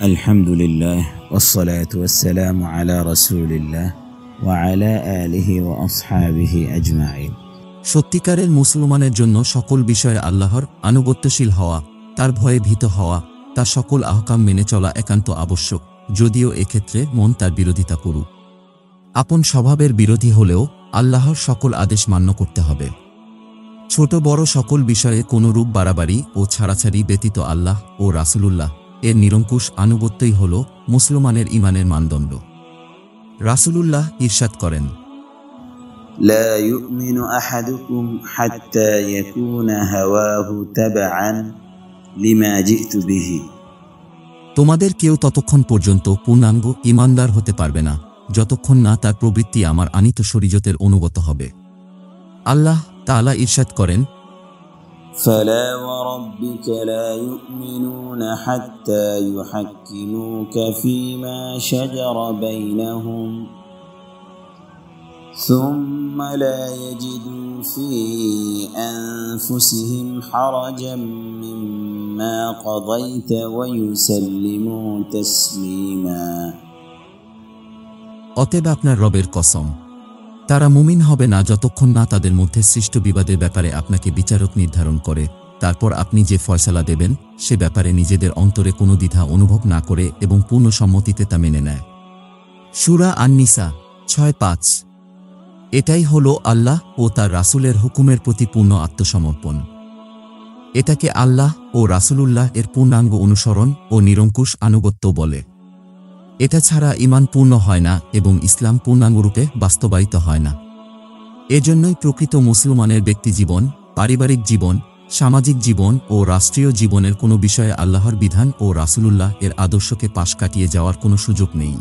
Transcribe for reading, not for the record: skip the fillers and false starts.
الحمد لله والصلاة والسلام على رسول الله وعلى آله وأصحابه أجمعين। সত্যিকারের মুসলমানের জন্য সকল বিষয়ে আল্লাহর আনুগত্যশীল হওয়া, তার ভয়ে ভীত হওয়া, তার সকল আহকাম মেনে চলা একান্ত আবশ্যক, যদিও এক্ষেত্রে মন তার বিরোধিতা করুক। আপন স্বভাবের বিরোধী হলেও আল্লাহর সকল আদেশ মান্য করতে হবে। ছোট বড় সকল বিষয়ে কোনো রূপ বাড়াবাড়ি ও ছাড়াছাড়ি ব্যতীত আল্লাহ ও রাসূলুল্লাহ এর নিরঙ্কুশ আনুগত্যই হল মুসলমানের ঈমানের মানদণ্ড। রাসূলুল্লাহ ইরশাদ করেন, لا يؤمن أحدكم حتى يكون هواه تبعا لما جئت به। তোমাদের কেউ ততক্ষণ পর্যন্ত পূর্ণাঙ্গ ঈমানদার হতে পারবে না যতক্ষণ না তার প্রবৃত্তি আমার আনিত শরীয়তের অনুগত হবে। আল্লাহ তাআলা ইরশাদ করেন, فلا وربك لا يؤمنون حتى يحكموك فيما شجر بينهم ثم لا يجدوا في أنفسهم حرجا مما قضيت ويسلموا تسليما। অতএব আপনার রবের কসম, তারা মুমিন হবে না যতক্ষণ না তাদের মধ্যে সৃষ্ট বিবাদের ব্যাপারে আপনাকে বিচারক নির্ধারণ করে, তারপর আপনি যে ফয়সালা দেবেন সে ব্যাপারে নিজেদের অন্তরে কোনো দ্বিধা অনুভব না করে এবং পূর্ণ সম্মতিতে তা মেনে নেয়। সূরা আন-নিসা 6:5। এটাই হলো আল্লাহ ও তার রাসূলের হুকুমের প্রতি পূর্ণ আত্মসমর্পণ। এটাকে আল্লাহ ও রাসূলুল্লাহ এর পূর্ণাঙ্গ অনুসরণ ও নিরঙ্কুশ আনুগত্য বলে। এটা ছাড়া ঈমান পূর্ণ হয় না এবং ইসলাম পূর্ণাঙ্গরূপে বাস্তবায়িত হয় না। এজন্যই প্রকৃত মুসলমানের ব্যক্তিজীবন, পারিবারিক জীবন, সামাজিক জীবন ও রাষ্ট্রীয় জীবনের কোনো বিষয়ে আল্লাহর বিধান ও রাসূলুল্লাহ এর আদর্শকে পাশ কাটিয়ে যাওয়ার কোনো সুযোগ নেই।